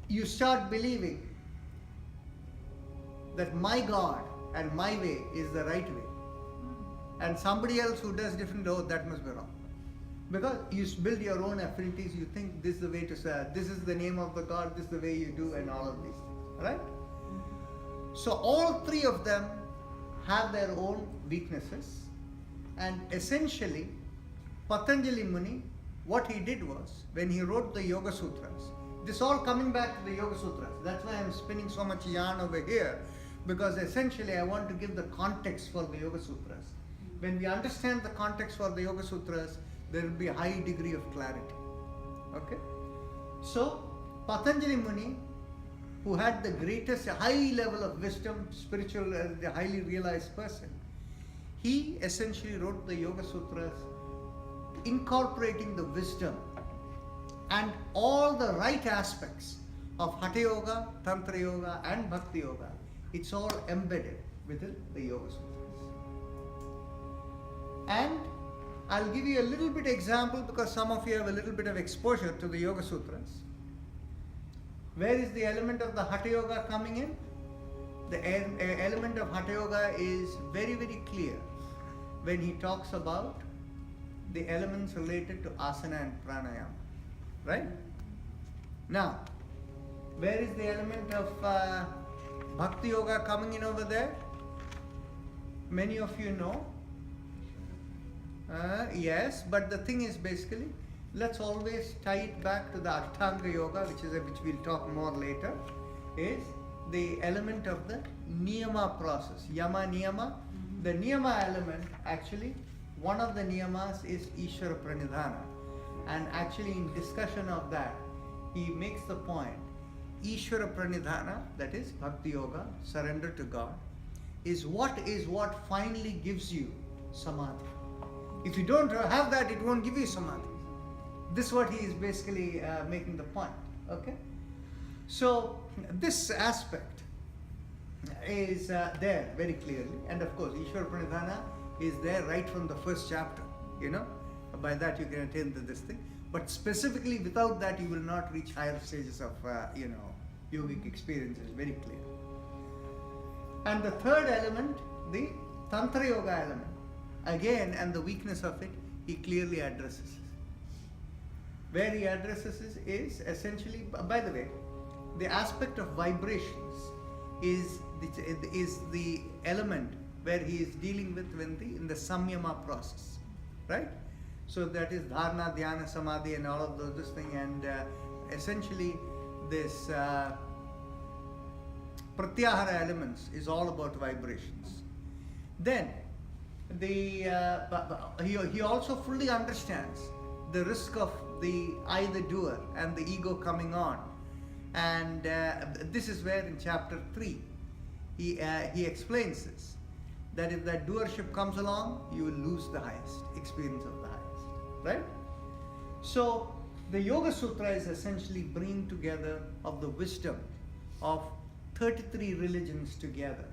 you start believing that my God and my way is the right way, and somebody else who does different, oh, that must be wrong. Because you build your own affinities, you think this is the way to say, this is the name of the God, this is the way you do, and all of these things, right? So all three of them have their own weaknesses, and essentially Patanjali Muni, what he did was, when he wrote the Yoga Sutras, this all coming back to the Yoga Sutras, that's why I'm spinning so much yarn over here, because essentially I want to give the context for the Yoga Sutras. When we understand the context for the Yoga Sutras, there will be a high degree of clarity. Okay? So Patanjali Muni, who had the greatest high level of wisdom, spiritual, the highly realized person, he essentially wrote the Yoga Sutras incorporating the wisdom and all the right aspects of Hatha Yoga, Tantra Yoga and Bhakti Yoga. It's all embedded within the Yoga Sutras. And I'll give you a little bit example, because some of you have a little bit of exposure to the Yoga Sutras. Where is the element of the Hatha Yoga coming in? The element of Hatha Yoga is very, very clear when he talks about the elements related to asana and pranayama. Right? Now, where is the element of Bhakti Yoga coming in over there? Many of you know. Yes, but the thing is, basically, let's always tie it back to the Ashtanga Yoga, which we'll talk more later, is the element of the Niyama process, Yama Niyama. The Niyama element, actually, one of the Niyamas is Ishvara Pranidhana. And actually in discussion of that, he makes the point, Ishvara Pranidhana, that is Bhakti Yoga, surrender to God, is what finally gives you Samadhi. If you don't have that, it won't give you Samadhi. This is what he is basically making the point. Okay? So this aspect is there very clearly, and of course Ishvara Pranidhana is there right from the first chapter. By that you can attain this thing. But specifically without that you will not reach higher stages of yogic experiences. Very clear. And the third element, the Tantra Yoga element, again, and the weakness of it, he clearly addresses. Where he addresses is essentially, by the way, the aspect of vibrations is the element where he is dealing with in the samyama process, right? So that is dharana, dhyana, samadhi, and all of those this thing. And essentially, this pratyahara elements is all about vibrations. Then he also fully understands the risk of I, the doer, and the ego coming on. And this is where in chapter 3 he explains this, that if that doership comes along, you will lose the highest experience of the highest, right? So the Yoga Sutra is essentially bringing together of the wisdom of 33 religions together,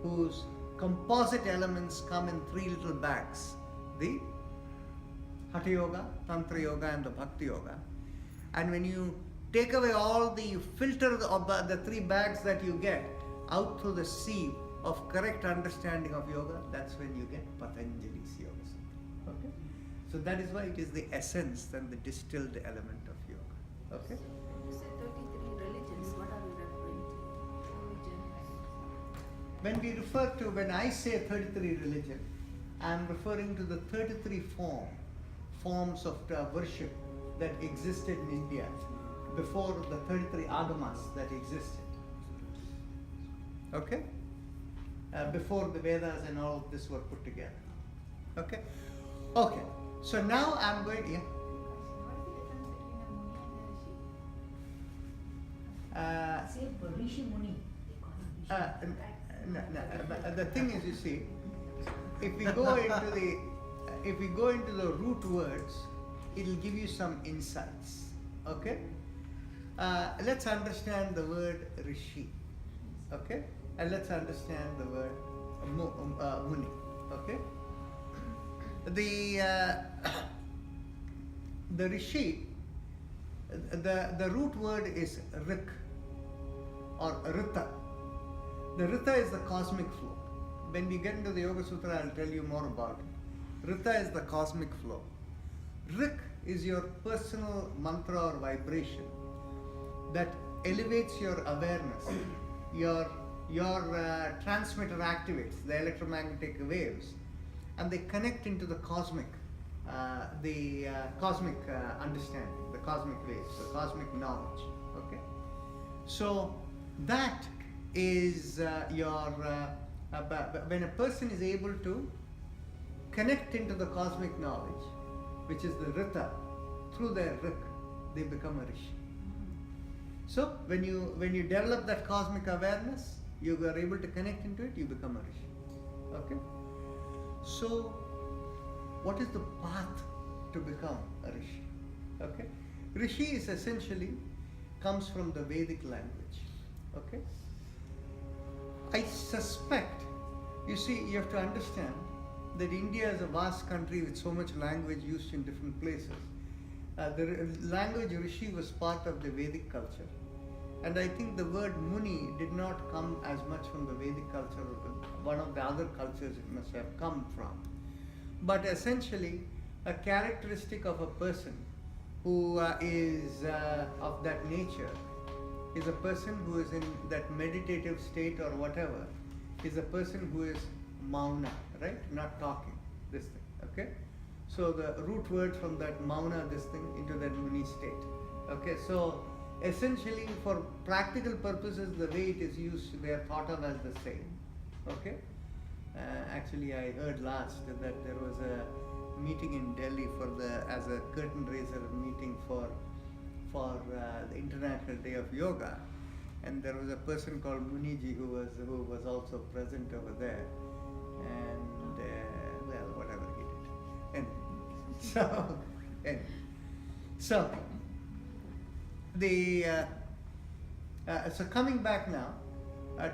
whose composite elements come in 3 little bags: the Hatha Yoga, Tantra Yoga, and the Bhakti Yoga. And when you take away all the filter of the 3 bags that you get out through the sieve of correct understanding of yoga, that's when you get Patanjali's Yoga Sutra. Okay? So that is why it is the essence and the distilled element of yoga. Okay? You said 33 religions. What are you referring to? When I say 33 religion, I am referring to the 33 forms of worship that existed in India before the 33 agamas that existed. Okay? Before the Vedas and all of this were put together. Okay? Okay. So now I'm going, yeah. Say Rishi Muni. The thing is, you see, if we go into the root words, it'll give you some insights. Okay? Let's understand the word rishi. Okay? And let's understand the word muni. Okay? The rishi, the root word is rik or rita. The rita is the cosmic flow. When we get into the Yoga Sutra, I'll tell you more about it. Rita is the cosmic flow. Rik is your personal mantra or vibration that elevates your awareness. Your transmitter activates the electromagnetic waves, and they connect into the cosmic understanding, the cosmic waves, the cosmic knowledge. Okay, so that is when a person is able to connect into the cosmic knowledge, which is the Rita, through their Rik, they become a Rishi. So when you develop that cosmic awareness, you are able to connect into it, you become a Rishi. Okay? So what is the path to become a Rishi? Okay? Rishi is essentially comes from the Vedic language. Okay? I suspect, you see, you have to understand that India is a vast country with so much language used in different places. The language Rishi was part of the Vedic culture. And I think the word Muni did not come as much from the Vedic culture, one of the other cultures it must have come from. But essentially, a characteristic of a person who is of that nature is a person who is in that meditative state or whatever, is a person who is mauna, right? Not talking, this thing, okay? So the root word from that mauna, this thing, into that Muni state. Okay, so essentially for practical purposes, the way it is used, they are thought of as the same. Okay? Actually, I heard last that there was a meeting in Delhi as a curtain raiser meeting for the International Day of Yoga, and there was a person called Muniji who was also present over there, and well, whatever he did. Anyway, so coming back now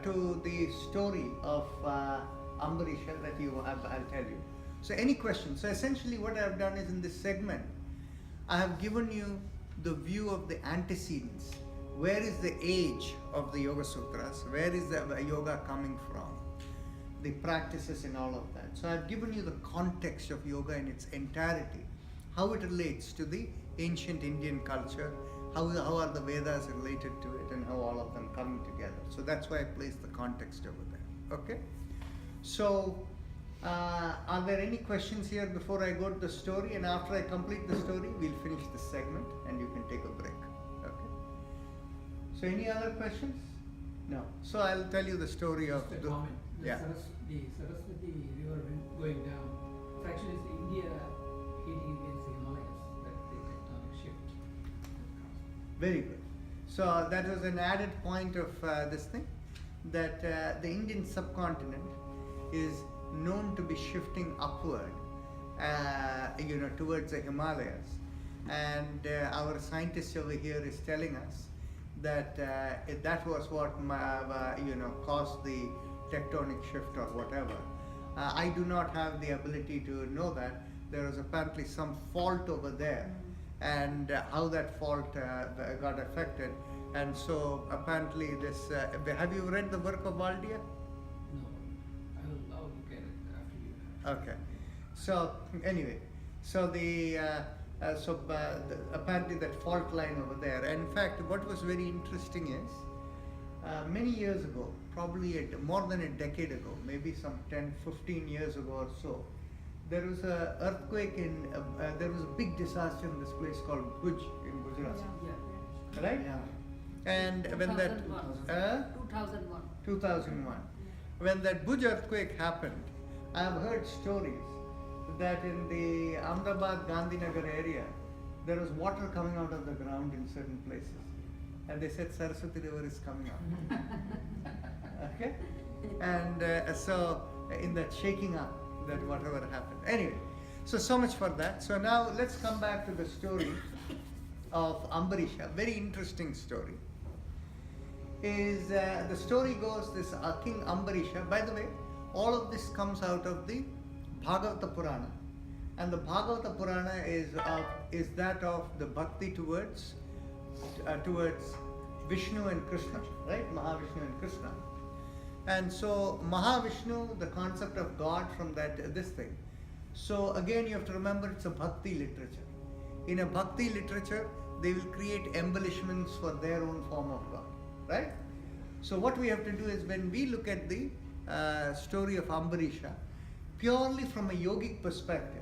to the story of Ambarisha that I'll tell you. So any questions? So essentially what I have done is in this segment, I have given you the view of the antecedents. Where is the age of the Yoga Sutras? Where is the yoga coming from? The practices and all of that. So I've given you the context of yoga in its entirety, how it relates to the ancient Indian culture, how are the Vedas related to it, and how all of them coming together. So that's why I placed the context over there. Okay? So Are there any questions here before I go to the story? And after I complete the story, we'll finish this segment and you can take a break. Okay. So any other questions? No. So I'll tell you the story of Just a the. comment. The Yeah. Saraswati river going down. So actually, it's India heading against the Himalayas. That's the tectonic shift. Very good. So that was an added point of this thing, that the Indian subcontinent is known to be shifting upward, towards the Himalayas. And our scientist over here is telling us that that was what caused the tectonic shift or whatever. I do not have the ability to know that. There was apparently some fault over there, and how that fault got affected. And so apparently this, have you read the work of Valdia? No, I'll look at it after you have. Okay. So anyway, so apparently that fault line over there. And in fact, what was very interesting is, many years ago, probably more than a decade ago, maybe some 10, 15 years ago or so, there was a earthquake there was a big disaster in this place called Bhuj in Gujarat. Yeah. Right? Yeah. And when that 2001. 2001, when that Bhuj earthquake happened, I have heard stories that in the Ahmedabad Gandhinagar area, there was water coming out of the ground in certain places, and they said Saraswati River is coming out. Okay, and so in that shaking up, that whatever happened. Anyway, so much for that. So now let's come back to the story of Ambarisha. Very interesting story. Is the story goes this King Ambarisha. By the way, all of this comes out of the Bhagavata Purana, and the Bhagavata Purana is that of the bhakti towards Vishnu and Krishna, right? Mahavishnu and Krishna. And so Mahavishnu, the concept of God from this thing. So again, you have to remember it's a bhakti literature. In a bhakti literature, they will create embellishments for their own form of God, right? So what we have to do is, when we look at the story of Ambarisha, purely from a yogic perspective,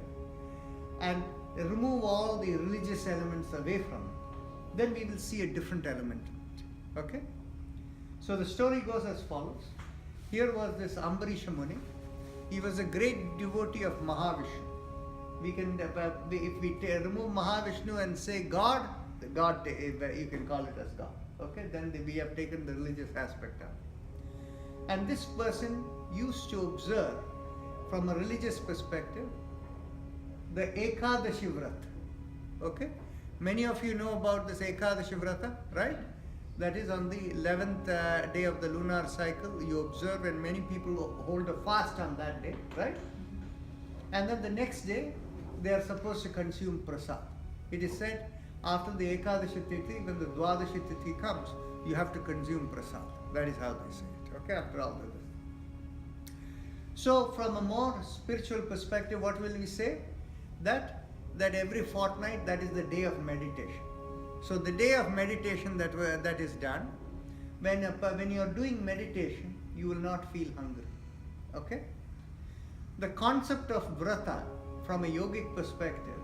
and remove all the religious elements away from it, then we will see a different element in it. Okay? So the story goes as follows. Here was this Ambarisha Muni. He was a great devotee of Mahavishnu. We can, if we remove Mahavishnu and say God, you can call it as God. Okay? Then we have taken the religious aspect out. And this person used to observe, from a religious perspective, the Ekadashi Vrata. Okay? Many of you know about this Ekadashi Vrata, right? That is on the 11th day of the lunar cycle. You observe, and many people hold a fast on that day, right? And then the next day, they are supposed to consume prasad. It is said, after the Ekadashi Tithi, when the Dwadashi Tithi comes, you have to consume prasad. That is how they say it, okay, after all of this. So from a more spiritual perspective, what will we say? That every fortnight, that is the day of meditation. So the day of meditation that is done, when you are doing meditation, you will not feel hungry. Okay? The concept of vrata from a yogic perspective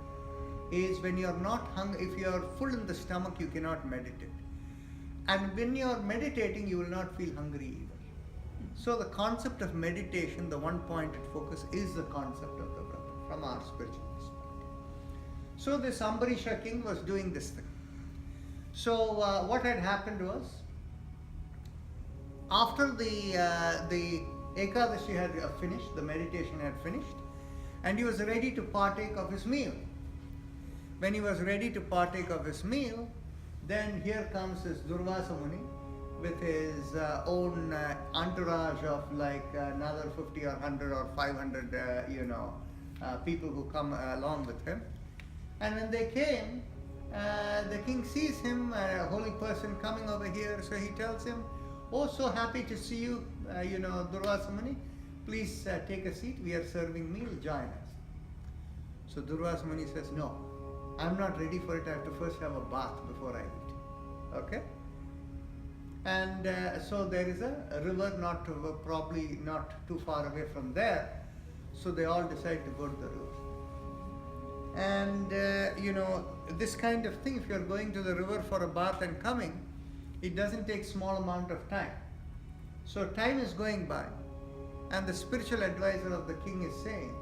is, when you are not hungry, if you are full in the stomach, you cannot meditate. And when you are meditating, you will not feel hungry either. So the concept of meditation, the one-pointed focus, is the concept of the vrata from our spiritual perspective. So this Ambarisha king was doing this thing. So what had happened was, after the Ekadashi had finished, the meditation had finished, and he was ready to partake of his meal. When he was ready to partake of his meal, then here comes this Durvasa Muni with his own entourage of like another 50 or 100 or 500 people who come along with him. And when they came, the king sees him, a holy person coming over here, so he tells him, "Oh, so happy to see you, Durvasa Muni. Please take a seat. We are serving meal. Join us." So Durvasa Muni says, "No, I'm not ready for it. I have to first have a bath before I eat." Okay? And so there is a river, probably not too far away from there. So they all decide to go to the river. And this kind of thing, if you're going to the river for a bath and coming, it doesn't take small amount of time. So time is going by, and the spiritual advisor of the king is saying,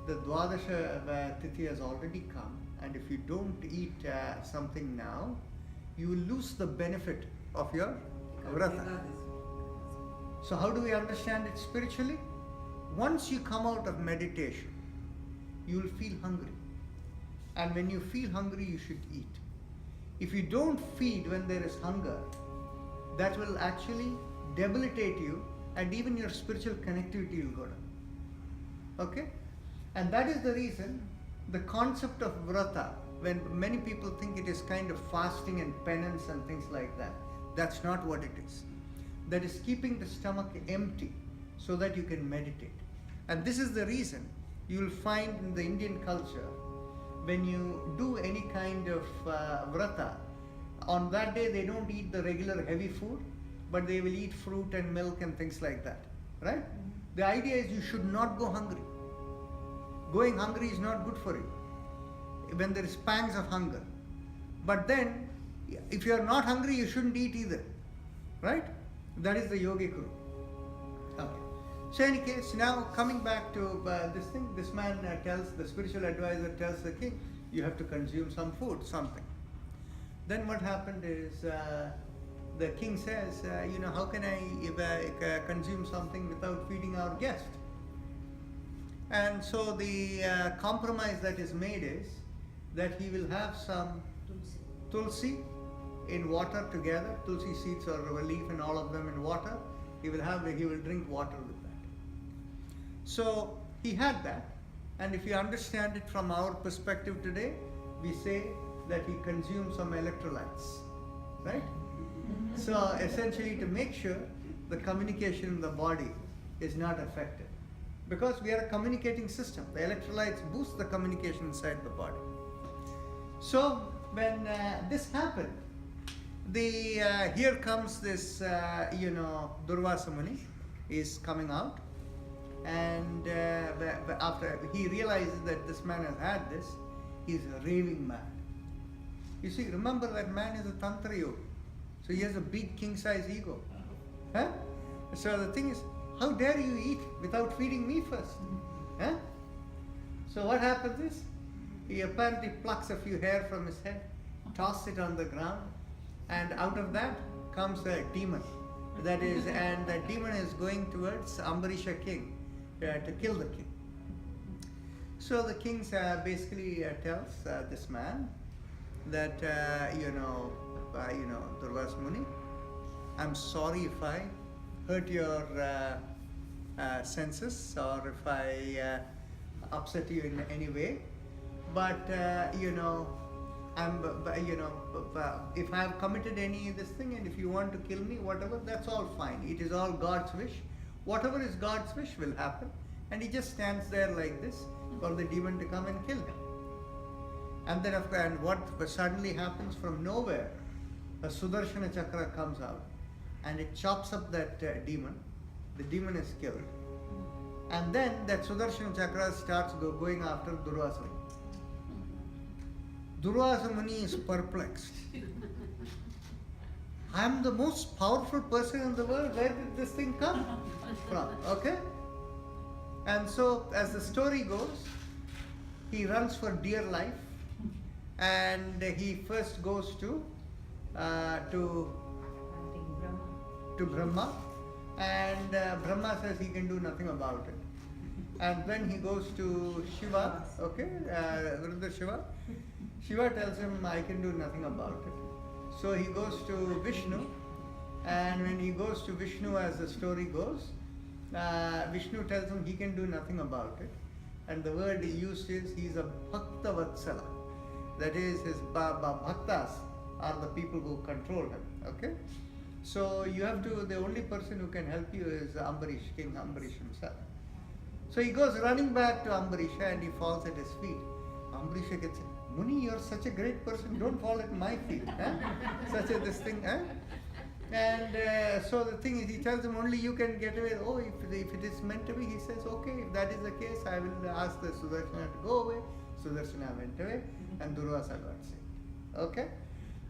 the Dwadasha Tithi has already come, and if you don't eat something now, you will lose the benefit of your vrata. So how do we understand it spiritually? Once you come out of meditation, you will feel hungry. And when you feel hungry, you should eat. If you don't feed when there is hunger, that will actually debilitate you, and even your spiritual connectivity will go down. Okay? And that is the reason the concept of vrata, when many people think it is kind of fasting and penance and things like that, that's not what it is. That is keeping the stomach empty so that you can meditate. And this is the reason you will find in the Indian culture, when you do any kind of vrata, on that day they don't eat the regular heavy food, but they will eat fruit and milk and things like that, right? The idea is you should not go hungry. Going hungry is not good for you when there is pangs of hunger. But then, if you are not hungry, you shouldn't eat either, right? That is the yogic rule. Okay. So in any case, now coming back to this thing, this man tells, the spiritual advisor tells the king, you have to consume some food, something. Then what happened is, the king says, how can I consume something without feeding our guest? And so the compromise that is made is that he will have some tulsi in water together, tulsi seeds or a leaf and all of them in water. He will drink water with that. So he had that, and if you understand it from our perspective today, we say that he consumed some electrolytes, right? So essentially to make sure the communication in the body is not affected. Because we are a communicating system. The electrolytes boost the communication inside the body. So when this happened, here comes this, Durvasa Muni is coming out, and after he realizes that this man has had this, he's raving mad. You see, remember that man is a Tantra yogi, so he has a big king-size ego. Huh? So the thing is, how dare you eat without feeding me first? Huh? So what happens is, he apparently plucks a few hair from his head, tosses it on the ground, and out of that comes a demon. That is, and the demon is going towards Ambarisha king to kill the king. So the king basically tells this man that Durvasa Muni, I'm sorry if I hurt your senses or if I upset you in any way, but if I have committed any this thing, and if you want to kill me, whatever, that's all fine. It is all God's wish. Whatever is God's wish will happen. And he just stands there like this for the demon to come and kill him. And then what suddenly happens from nowhere, a Sudarshana Chakra comes out and it chops up that demon. The demon is killed. And then that Sudarshana Chakra starts going after Durvasa Muni. Durvasa Muni is perplexed. I am the most powerful person in the world. Where did this thing come from? Okay? And so, as the story goes, he runs for dear life, and he first goes to Brahma, and Brahma says he can do nothing about it. And then he goes to Shiva, okay, Shiva. Shiva tells him, I can do nothing about it. So he goes to Vishnu, and when he goes to Vishnu, as the story goes, Vishnu tells him he can do nothing about it. And the word he used is, he's a Bhakta Vatsala. That is, his Bhaktas are the people who control him, okay? So you have to, the only person who can help you is Ambarish, King Ambarish himself. So he goes running back to Ambarisha and he falls at his feet. Ambarisha gets, Muni, you're such a great person, don't fall at my feet. Huh? Such a this thing. Huh? And so the thing is, he tells him only you can get away. Oh, if it is meant to be, he says, okay, if that is the case, I will ask the Sudarshana to go away. Sudarshana went away, and Durvasa got sick. Okay?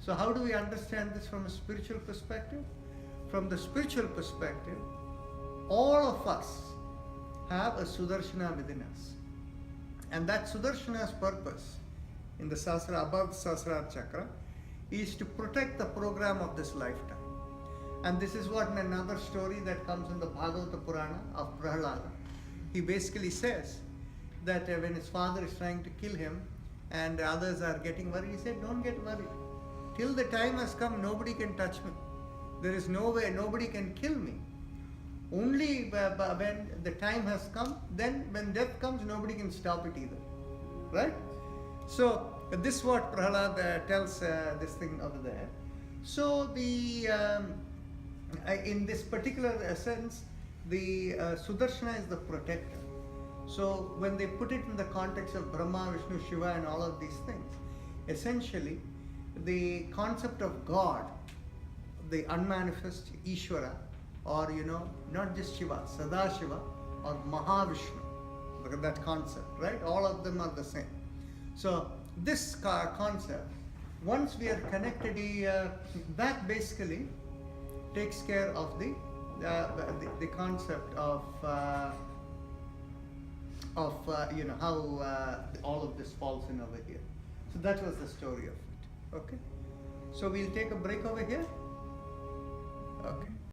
So how do we understand this from a spiritual perspective? From the spiritual perspective, all of us have a Sudarshana within us. And that Sudarshana's purpose in the Sahasrara, above Sahasrara Chakra, is to protect the program of this lifetime. And this is what in another story that comes in the Bhagavata Purana of Prahlada, he basically says that when his father is trying to kill him and others are getting worried, he said, don't get worried. Till the time has come, nobody can touch me. There is no way, nobody can kill me. Only when the time has come, then when death comes, nobody can stop it either. Right? So, this is what Prahlad tells this thing over there. So, in this particular sense, the Sudarshana is the protector. So, when they put it in the context of Brahma, Vishnu, Shiva and all of these things, essentially, the concept of God, the unmanifest Ishvara, or not just Shiva, Sadashiva or Mahavishnu, look at that concept, right? All of them are the same. So this concept, once we are connected, that basically takes care of the concept of how all of this falls in over here. So that was the story of it. Okay. So we'll take a break over here. Okay.